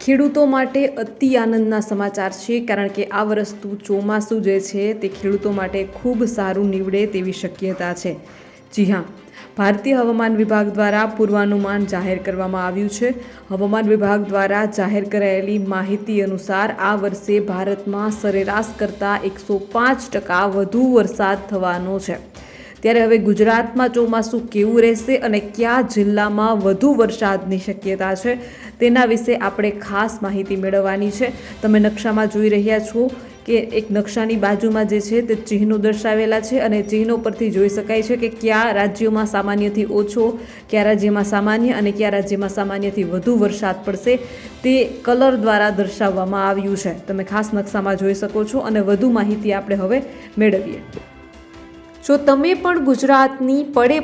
ખેડૂતો માટે અતિ આનંદના સમાચાર છે, કારણ કે આ વરસતું ચોમાસું જે છે તે ખેડૂતો માટે ખૂબ સારું નીવડે તેવી શક્યતા છે. જી હા, ભારતીય હવામાન વિભાગ દ્વારા પૂર્વાનુમાન જાહેર કરવામાં આવ્યું છે. હવામાન વિભાગ દ્વારા જાહેર કરાયેલી માહિતી અનુસાર આ વર્ષે ભારતમાં સરેરાશ કરતાં 105% વધુ વરસાદ થવાનો છે. ત્યારે હવે ગુજરાતમાં ચોમાસું કેવું રહેશે અને કયા જિલ્લામાં વધુ વરસાદની શક્યતા છે તેના વિશે આપણે ખાસ માહિતી મેળવવાની છે. તમે નકશામાં જોઈ રહ્યા છો કે એક નકશાની બાજુમાં જે છે તે ચિહ્નો દર્શાવેલા છે અને ચિહ્નો પરથી જોઈ શકાય છે કે કયા રાજ્યોમાં સામાન્યથી ઓછો, કયા રાજ્યમાં સામાન્ય અને કયા રાજ્યમાં સામાન્યથી વધુ વરસાદ પડશે તે કલર દ્વારા દર્શાવવામાં આવ્યું છે. તમે ખાસ નકશામાં જોઈ શકો છો અને વધુ માહિતી આપણે હવે મેળવીએ. જો તમે પણ ગુજરાતની પડે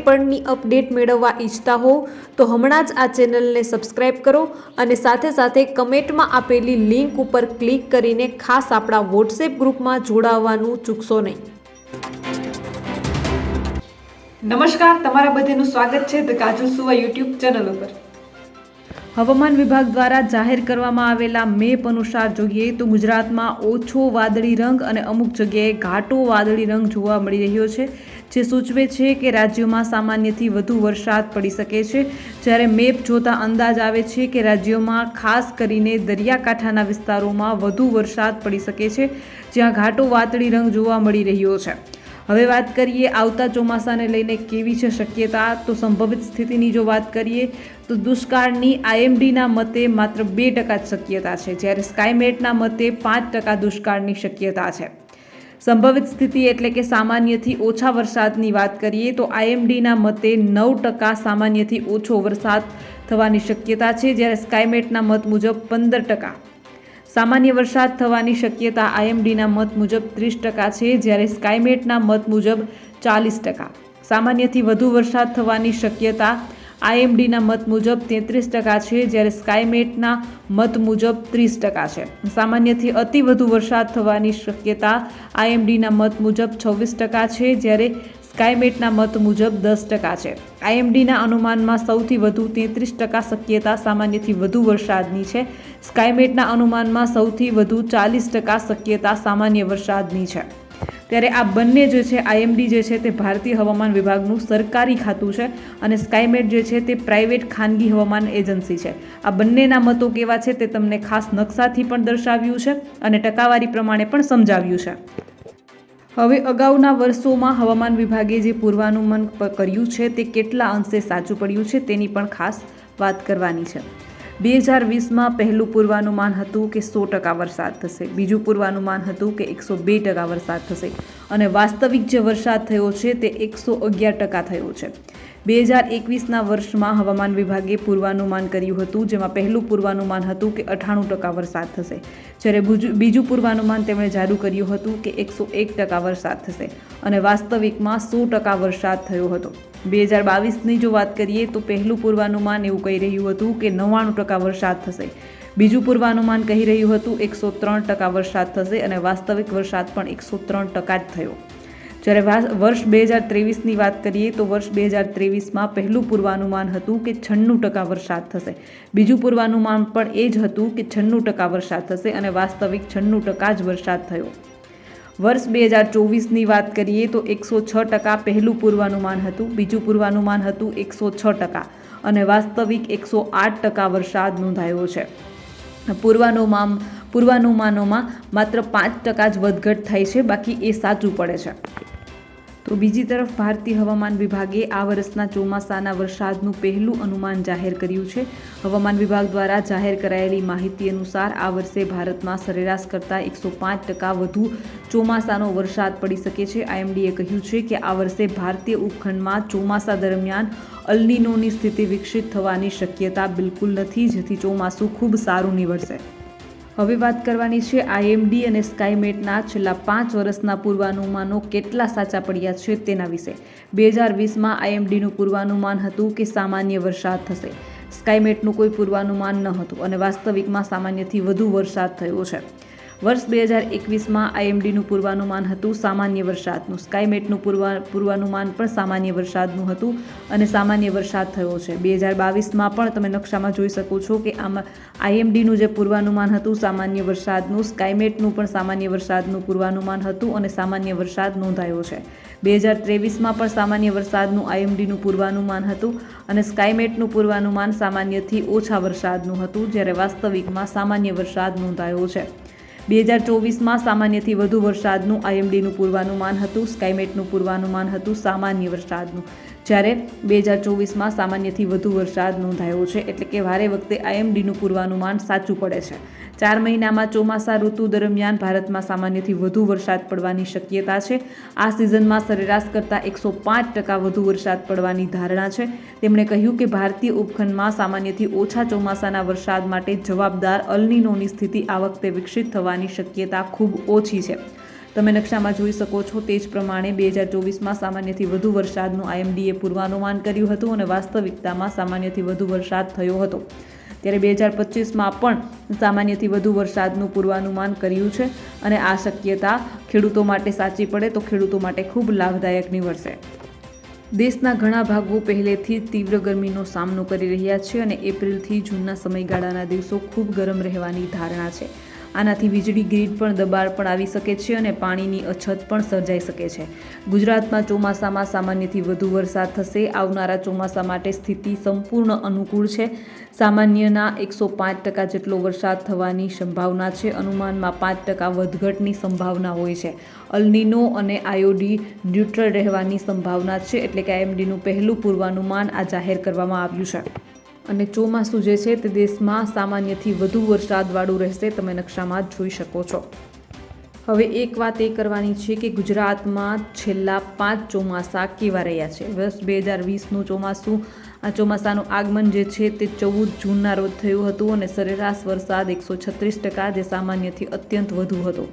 અપડેટ મેળવવા ઈચ્છતા હો તો હમણાં જ આ ચેનલને સબસ્ક્રાઈબ કરો અને સાથે સાથે કમેન્ટમાં આપેલી લિંક ઉપર ક્લિક કરીને ખાસ આપણા વોટ્સએપ ગ્રુપમાં જોડાવવાનું ચૂકશો નહીં. નમસ્કાર, તમારા બધાનું સ્વાગત છે ધ કાજલ સુવા યુટ્યુબ ચેનલ ઉપર. હવામાન વિભાગ દ્વારા જાહેર કરવામાં આવેલા મેપ અનુસાર જોઈએ તો ગુજરાતમાં ઓછો વાદળી રંગ અને અમુક જગ્યાએ ઘાટો વાદળી રંગ જોવા મળી રહ્યો છે, જે સૂચવે છે કે રાજ્યોમાં સામાન્યથી વધુ વરસાદ પડી શકે છે. જ્યારે મેપ જોતા અંદાજ આવે છે કે રાજ્યોમાં ખાસ કરીને દરિયાકાંઠાના વિસ્તારોમાં વધુ વરસાદ પડી શકે છે, જ્યાં ઘાટો વાદળી રંગ જોવા મળી રહ્યો છે. હવે વાત કરીએ આવતા ચોમાસાને લઈને કેવી છે શક્યતા. તો સંભવિત સ્થિતિની જો વાત કરીએ તો દુષ્કાળની આઈએમડીના મતે માત્ર 2% જ શક્યતા છે, જ્યારે સ્કાયમેટના મતે 5% દુષ્કાળની શક્યતા છે. સંભવિત સ્થિતિ એટલે કે સામાન્યથી ઓછા વરસાદની વાત કરીએ તો આઈએમડીના મતે 9% સામાન્યથી ઓછો વરસાદ થવાની શક્યતા છે, જ્યારે સ્કાયમેટના મત મુજબ 15%. સામાન્ય વરસાદ થવાની શક્યતા આઈએમડીના મત મુજબ 30% છે, જ્યારે સ્કાયમેટના મત મુજબ 40%. સામાન્યથી વધુ વરસાદ થવાની શક્યતા આઈએમડીના મત મુજબ 33% છે, જ્યારે સ્કાયમેટના મત મુજબ 30% છે. સામાન્યથી અતિ વધુ વરસાદ થવાની શક્યતા આઈએમડીના મત મુજબ 26% છે, જ્યારે સ્કાયમેટના મત મુજબ 10% છે. આઈએમડીના અનુમાનમાં સૌથી વધુ 33% શક્યતા સામાન્યથી વધુ વરસાદની છે. સ્કાયમેટના અનુમાનમાં સૌથી વધુ 40% શક્યતા સામાન્ય વરસાદની છે. ત્યારે આ બંને જે છે આઈએમડી જે છે તે ભારતીય હવામાન વિભાગનું સરકારી ખાતું છે અને સ્કાયમેટ જે છે તે પ્રાઇવેટ ખાનગી હવામાન એજન્સી છે. આ બંનેના મતો કેવા છે તે તમને ખાસ નકશાથી પણ દર્શાવ્યું છે અને ટકાવારી પ્રમાણે પણ સમજાવ્યું છે. હવે અગાઉના વર્ષોમાં હવામાન વિભાગે જે પૂર્વાનુમાન કર્યું છે તે કેટલા અંશે સાચું પડ્યું છે તેની પણ ખાસ વાત કરવાની છે. 2020માં પહેલું પૂર્વાનુમાન હતું કે 100% વરસાદ થશે, બીજું પૂર્વાનુમાન હતું કે 102% વરસાદ થશે અને વાસ્તવિક જે વરસાદ થયો છે તે 111% થયો છે. 2021ના વર્ષમાં હવામાન વિભાગે પૂર્વાનુમાન કર્યું હતું, જેમાં પહેલું પૂર્વાનુમાન હતું કે 98% વરસાદ થશે, જ્યારે બીજું પૂર્વાનુમાન તેમણે જારી કર્યું હતું કે 101% વરસાદ થશે અને વાસ્તવિકમાં 100% વરસાદ થયો હતો. 2022ની જો વાત કરીએ તો પહેલું પૂર્વાનુમાન એવું કહી રહ્યું હતું કે 99% વરસાદ થશે, બીજું પૂર્વાનુમાન કહી રહ્યું હતું 103% વરસાદ થશે અને વાસ્તવિક વરસાદ પણ 103% જ થયો. જ્યારે વર્ષ 2023ની વાત કરીએ તો વર્ષ 2023માં પહેલું પૂર્વાનુમાન હતું કે 96% વરસાદ થશે, બીજું પૂર્વાનુમાન પણ એ જ હતું કે 96% વરસાદ થશે અને વાસ્તવિક 96% જ વરસાદ થયો. વર્ષ 2024ની વાત કરીએ તો 106% પહેલું પૂર્વાનુમાન હતું, બીજું પૂર્વાનુમાન હતું 106% અને વાસ્તવિક 108% વરસાદ નોંધાયો છે. પૂર્વાનુમાનોમાં માત્ર 5% જ વધઘટ થાય છે, બાકી એ સાચું પડે છે. તો બીજી તરફ ભારતીય હવામાન વિભાગે આ વર્ષના ચોમાસાના વરસાદનું પહેલું અનુમાન જાહેર કર્યું છે. હવામાન વિભાગ દ્વારા જાહેર કરાયેલી માહિતી અનુસાર આ વર્ષે ભારતમાં સરેરાશ કરતાં 105% વધુ ચોમાસાનો વરસાદ પડી શકે છે. આઈએમડીએ કહ્યું છે કે આ વર્ષે ભારતીય ઉપખંડમાં ચોમાસા દરમિયાન અલ નીનોની સ્થિતિ વિકસિત થવાની શક્યતા બિલકુલ નથી, જેથી ચોમાસું ખૂબ સારું નીવડશે. હવે વાત કરવાની છે આઈએમડી અને સ્કાયમેટના છેલ્લા 5 વર્ષના પૂર્વાનુમાનો કેટલા સાચા પડ્યા છે તેના વિશે. 2020માં આઈએમડીનું પૂર્વાનુમાન હતું કે સામાન્ય વરસાદ થશે, સ્કાયમેટનું કોઈ પૂર્વાનુમાન ન હતું અને વાસ્તવિકમાં સામાન્યથી વધુ વરસાદ થયો છે. વર્ષ 2021માં આઈએમડીનું પૂર્વાનુમાન હતું સામાન્ય વરસાદનું. સ્કાયમેટનું પૂર્વાનુમાન પણ સામાન્ય વરસાદનું હતું અને સામાન્ય વરસાદ થયો છે. 2022માં પણ તમે નકશામાં જોઈ શકો છો કે આમાં આઈએમડીનું જે પૂર્વાનુમાન હતું સામાન્ય વરસાદનું, સ્કાયમેટનું પણ સામાન્ય વરસાદનું પૂર્વાનુમાન હતું અને સામાન્ય વરસાદ નોંધાયો છે. 2023માં પણ સામાન્ય વરસાદનું આઈએમડીનું પૂર્વાનુમાન હતું અને સ્કાયમેટનું પૂર્વાનુમાન સામાન્યથી ઓછા વરસાદનું હતું, જ્યારે વાસ્તવિકમાં સામાન્ય વરસાદ નોંધાયો છે. 2024માં સામાન્યથી વધુ વરસાદનું આઈએમડીનું પૂર્વાનુમાન હતું, સ્કાયમેટનું પૂર્વાનુમાન હતું સામાન્ય વરસાદનું, જ્યારે 2024માં સામાન્યથી વધુ વરસાદ નોંધાયો છે. એટલે કે વારે વખતે આઈએમડીનું પૂર્વાનુમાન સાચું પડે છે. 4 મહિનામાં ચોમાસા ઋતુ દરમિયાન ભારતમાં સામાન્યથી વધુ વરસાદ પડવાની શક્યતા છે. આ સિઝનમાં સરેરાશ કરતાં 105% વધુ વરસાદ પડવાની ધારણા છે. તેમણે કહ્યું કે ભારતીય ઉપખંડમાં સામાન્યથી ઓછા ચોમાસાના વરસાદ માટે જવાબદાર અલ નીનોની સ્થિતિ આ વખતે વિકસિત થવાની શક્યતા ખૂબ ઓછી છે. તમે નકશામાં જોઈ શકો છો તે જ પ્રમાણે 2024માં સામાન્યથી વધુ વરસાદનું આઈએમડીએ પૂર્વાનુમાન કર્યું હતું અને વાસ્તવિકતામાં સામાન્યથી વધુ વરસાદ થયો હતો. ત્યારે 2025માં પણ સામાન્યથી વધુ વરસાદનું પૂર્વાનુમાન કર્યું છે અને આ શક્યતા ખેડૂતો માટે સાચી પડે તો ખેડૂતો માટે ખૂબ લાભદાયક નીવડશે. દેશના ઘણા ભાગો પહેલેથી જ તીવ્ર ગરમીનો સામનો કરી રહ્યા છે અને એપ્રિલથી જૂનના સમયગાળાના દિવસો ખૂબ ગરમ રહેવાની ધારણા છે. આનાથી વીજળી ગ્રીડ પણ દબાણ પણ આવી શકે છે અને પાણીની અછત પણ સર્જાઈ શકે છે. ગુજરાતમાં ચોમાસામાં સામાન્યથી વધુ વરસાદ થશે. આવનારા ચોમાસા માટે સ્થિતિ સંપૂર્ણ અનુકૂળ છે. સામાન્યના 105% જેટલો વરસાદ થવાની સંભાવના છે. અનુમાનમાં 5% વધઘટની સંભાવના હોય છે. અલ નીનો અને આઈઓડી ન્યુટ્રલ રહેવાની સંભાવના છે. એટલે કે આઈએમડીનું પહેલું પૂર્વાનુમાન આ જાહેર કરવામાં આવ્યું છે. અને ચોમાસું જે છે તે દેશમાં સામાન્યથી વધુ વરસાદવાળું રહેશે. તમે નકશામાં જોઈ શકો છો. હવે એક વાત એ કરવાની છે કે ગુજરાતમાં છેલ્લા 5 ચોમાસા કેવા રહ્યા છે. વર્ષ 2020નું ચોમાસું, આ ચોમાસાનું આગમન જે છે તે 14 જૂનના રોજ થયું હતું અને સરેરાશ વરસાદ 136%, જે સામાન્યથી અત્યંત વધુ હતો.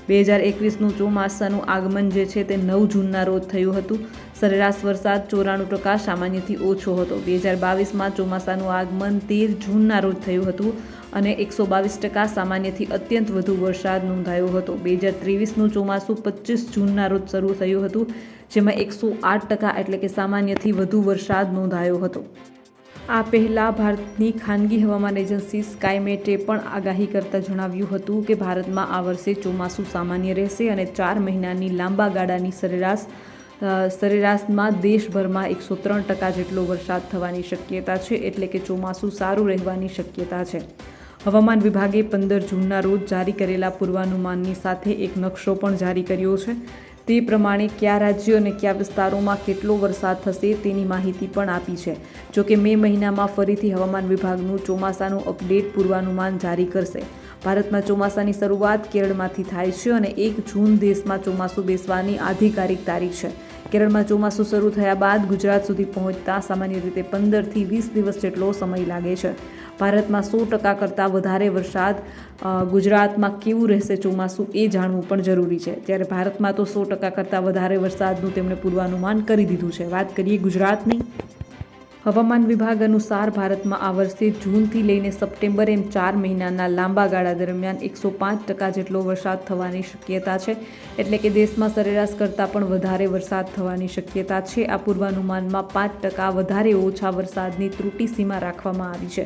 2021નું ચોમાસાનું આગમન જે છે તે 9 જૂનના રોજ થયું હતું. સરેરાશ વરસાદ 94%, સામાન્યથી ઓછો હતો. 2022માં ચોમાસાનું આગમન 13 જૂનના રોજ થયું હતું અને 122%, સામાન્યથી અત્યંત વધુ વરસાદ નોંધાયો હતો. 2023નું ચોમાસું 25 જૂનના રોજ શરૂ થયું હતું, જેમાં 108%, એટલે કે સામાન્યથી વધુ વરસાદ નોંધાયો હતો. આ પહેલાં ભારતની ખાનગી હવામાન એજન્સી સ્કાયમેટે પણ આગાહી કરતાં જણાવ્યું હતું કે ભારતમાં આ વર્ષે ચોમાસું સામાન્ય રહેશે અને 4 મહિનાની લાંબા ગાળાની સરેરાશમાં દેશભરમાં 103% જેટલો વરસાદ થવાની શક્યતા છે. એટલે કે ચોમાસું સારું રહેવાની શક્યતા છે. હવામાન વિભાગે 15 જૂનના રોજ જારી કરેલા પૂર્વાનુમાનની સાથે એક નકશો પણ જારી કર્યો છે. તે પ્રમાણે કયા રાજ્યો અને કયા વિસ્તારોમાં કેટલો વરસાદ થશે તેની માહિતી પણ આપી છે. જોકે મે મહિનામાં ફરીથી હવામાન વિભાગનું ચોમાસાનું અપડેટ પૂર્વાનુમાન જારી કરશે. ભારતમાં ચોમાસાની શરૂઆત કેરળમાંથી થાય છે અને 1 જૂન દેશમાં ચોમાસું બેસવાની આધિકારિક તારીખ છે. કેરળમાં ચોમાસું શરૂ થયા બાદ ગુજરાત સુધી પહોંચતા સામાન્ય રીતે 15થી 20 દિવસ જેટલો સમય લાગે છે. ભારતમાં 100% કરતાં વધારે વરસાદ, ગુજરાતમાં કેવું રહેશે ચોમાસું એ જાણવું પણ જરૂરી છે. ત્યારે ભારતમાં તો 100% કરતાં વધારે વરસાદનું તેમણે પૂર્વાનુમાન કરી દીધું છે. વાત કરીએ ગુજરાતની. હવામાન વિભાગ અનુસાર ભારતમાં આ વર્ષે જૂનથી લઈને સપ્ટેમ્બર એમ 4 મહિનાના લાંબા ગાળા દરમિયાન 105% જેટલો વરસાદ થવાની શક્યતા છે. એટલે કે દેશમાં સરેરાશ કરતાં પણ વધારે વરસાદ થવાની શક્યતા છે. આ પૂર્વાનુમાનમાં 5% વધારે ઓછા વરસાદની ત્રુટિ સીમા રાખવામાં આવી છે.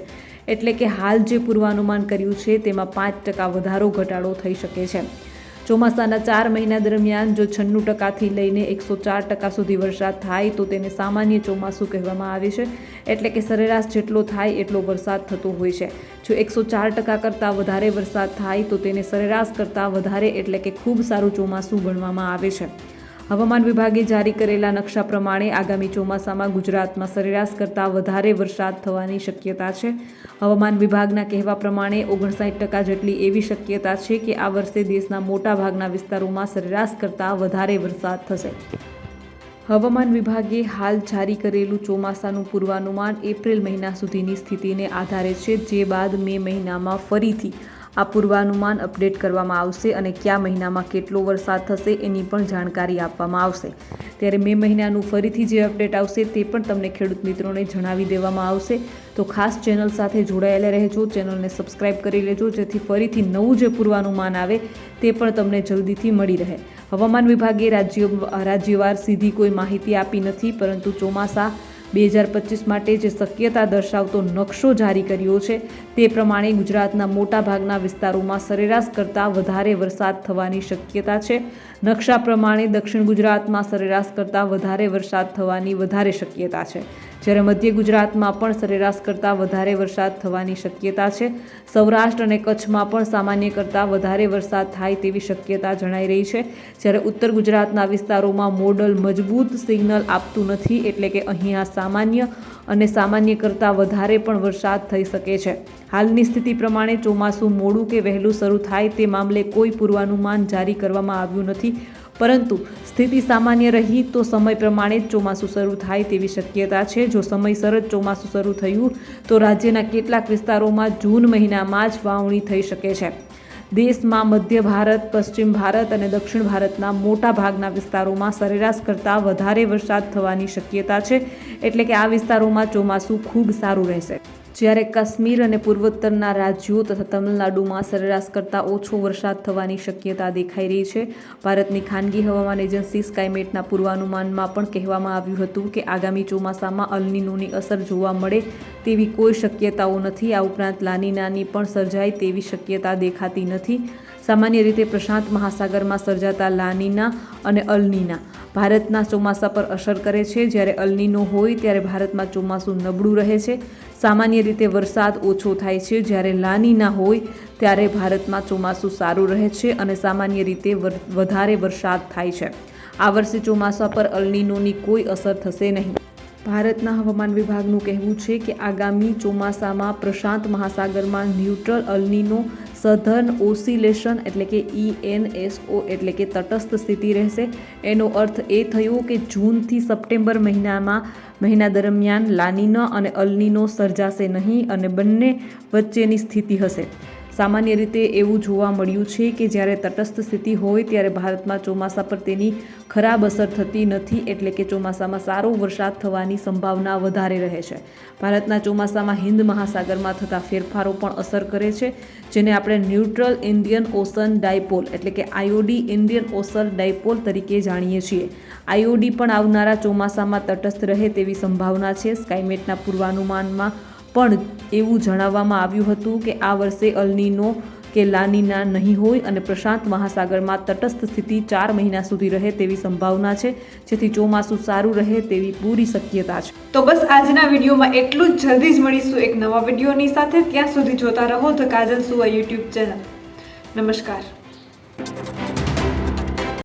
એટલે કે હાલ જે પૂર્વાનુમાન કર્યું છે તેમાં 5% વધારો ઘટાડો થઈ શકે છે. ચોમાસાના 4 મહિના દરમિયાન જો 96%થી લઈને 104% સુધી વરસાદ થાય તો તેને સામાન્ય ચોમાસું કહેવામાં આવે છે. એટલે કે સરેરાશ જેટલો થાય એટલો વરસાદ થતો હોય છે. જો 104% કરતાં વધારે વરસાદ થાય તો તેને સરેરાશ કરતાં વધારે, એટલે કે ખૂબ સારું ચોમાસું ગણવામાં આવે છે. હવામાન વિભાગે જારી કરેલા નકશા પ્રમાણે આગામી ચોમાસામાં ગુજરાતમાં સરેરાશ કરતાં વધારે વરસાદ થવાની શક્યતા છે. હવામાન વિભાગના કહેવા પ્રમાણે 59% જેટલી એવી શક્યતા છે કે આ વર્ષે દેશના મોટા ભાગના વિસ્તારોમાં સરેરાશ કરતાં વધારે વરસાદ થશે. હવામાન વિભાગે હાલ જારી કરેલું ચોમાસાનું પૂર્વાનુમાન એપ્રિલ મહિના સુધીની સ્થિતિને આધારે છે, જે બાદ મે મહિનામાં ફરીથી આ પૂર્વાનુમાન અપડેટ કરવામાં આવશે અને કયા મહિનામાં કેટલો વરસાદ થશે એની પણ જાણકારી આપવામાં આવશે. ત્યારે મે મહિનાનું ફરીથી જે અપડેટ આવશે તે પણ તમને ખેડૂત મિત્રોને જણાવી દેવામાં આવશે. તો ખાસ ચેનલ સાથે જોડાયેલા રહેજો, ચેનલને સબસ્ક્રાઇબ કરી લેજો, જેથી ફરીથી નવું જે પૂર્વાનુમાન આવે તે પણ તમને જલ્દીથી મળી રહે. હવામાન વિભાગે રાજ્યવાર સીધી કોઈ માહિતી આપી નથી, પરંતુ ચોમાસા 2025 માટે જે શક્યતા દર્શાવતો નકશો જારી કર્યો છે તે પ્રમાણે ગુજરાતના મોટા ભાગના વિસ્તારોમાં સરેરાશ કરતાં વધારે વરસાદ થવાની શક્યતા છે. નકશા પ્રમાણે દક્ષિણ ગુજરાતમાં સરેરાશ કરતાં વધારે વરસાદ થવાની વધારે શક્યતા છે, જ્યારે મધ્ય ગુજરાતમાં પણ સરેરાશ કરતાં વધારે વરસાદ થવાની શક્યતા છે. સૌરાષ્ટ્ર અને કચ્છમાં પણ સામાન્ય કરતાં વધારે વરસાદ થાય તેવી શક્યતા જણાઈ રહી છે, જ્યારે ઉત્તર ગુજરાતના વિસ્તારોમાં મોડલ મજબૂત સિગ્નલ આપતું નથી, એટલે કે અહીંયા સામાન્ય અને સામાન્ય કરતાં વધારે પણ વરસાદ થઈ શકે છે. હાલની સ્થિતિ પ્રમાણે ચોમાસું મોડું કે વહેલું શરૂ થાય તે મામલે કોઈ પૂર્વાનુમાન જારી કરવામાં આવ્યું નથી, પરંતુ સ્થિતિ સામાન્ય રહી તો સમય પ્રમાણે જ ચોમાસું શરૂ થાય તેવી શક્યતા છે. જો સમયસર જ ચોમાસું શરૂ થયું તો રાજ્યના કેટલાક વિસ્તારોમાં જૂન મહિનામાં જ વાવણી થઈ શકે છે. દેશમાં મધ્ય ભારત, પશ્ચિમ ભારત અને દક્ષિણ ભારતના મોટા ભાગના વિસ્તારોમાં સરેરાશ કરતાં વધારે વરસાદ થવાની શક્યતા છે, એટલે કે આ વિસ્તારોમાં ચોમાસું ખૂબ સારું રહેશે. જ્યારે કાશ્મીર અને પૂર્વોત્તરના રાજ્યો તથા તમિલનાડુમાં સરેરાશ કરતાં ઓછો વરસાદ થવાની શક્યતા દેખાઈ રહી છે. ભારતની ખાનગી હવામાન એજન્સી સ્કાયમેટના પૂર્વાનુમાનમાં પણ કહેવામાં આવ્યું હતું કે આગામી ચોમાસામાં અલ નીનોની અસર જોવા મળે તેવી કોઈ શક્યતાઓ નથી. આ ઉપરાંત લાનીનાની પણ સર્જાય તેવી શક્યતા દેખાતી નથી. સામાન્ય રીતે પ્રશાંત મહાસાગરમાં સર્જાતા લાનીના અને અલ નીના ભારતના ચોમાસા પર અસર કરે છે. જ્યારે અલ નીનો હોય ત્યારે ભારતમાં ચોમાસું નબળું રહે છે. સામાન્ય રીતે વરસાદ ઓછો થાય છે, જ્યારે લાનીના હોય ત્યારે ભારતમાં ચોમાસું સારું રહે છે અને સામાન્ય રીતે વધારે વરસાદ થાય છે. આ વર્ષે ચોમાસા પર અલ નીનોની કોઈ અસર થશે નહીં. ભારતના હવામાન વિભાગનું કહેવું છે કે આગામી ચોમાસામાં પ્રશાંત મહાસાગરમાં ન્યુટ્રલ અલ નીનો સધર્ન ઓસિલેશન એટલે કે ENSO એટલે કે તટસ્થ સ્થિતિ રહેશે. એનો અર્થ એ થયો કે જૂનથી સપ્ટેમ્બર મહિના દરમિયાન લાનીના અને અલ નીનો સર્જાશે નહીં અને બંને વચ્ચેની સ્થિતિ હશે. સામાન્ય રીતે એવું જોવા મળ્યું છે કે જ્યારે તટસ્થ સ્થિતિ હોય ત્યારે ભારતમાં ચોમાસા પર તેની ખરાબ અસર થતી નથી, એટલે કે ચોમાસામાં સારો વરસાદ થવાની સંભાવના વધારે રહે છે. ભારતના ચોમાસામાં હિન્દ મહાસાગરમાં થતા ફેરફારો પણ અસર કરે છે, જેને આપણે ન્યુટ્રલ ઇન્ડિયન ઓશન ડાયપોલ એટલે કે IOD ઇન્ડિયન ઓશન ડાયપોલ તરીકે જાણીએ છીએ. IOD પણ આવનારા ચોમાસામાં તટસ્થ રહે તેવી સંભાવના છે. સ્કાયમેટના પૂર્વાનુમાનમાં પણ એવું જણાવવામાં આવ્યું હતું કે આ વર્ષે અલ નીનો કે લાનીના નહીં હોય અને પ્રશાંત મહાસાગરમાં તટસ્થ સ્થિતિ 4 મહિના સુધી રહે તેવી સંભાવના છે, જેથી ચોમાસું સારું રહે તેવી પૂરી શક્યતા છે. તો બસ આજના વિડીયોમાં એટલું જ. જલ્દી જ મળીશું એક નવા વિડીયોની સાથે. ત્યાં સુધી જોતા રહો ધ કાજલ સુવા યુટ્યુબ ચેનલ. નમસ્કાર.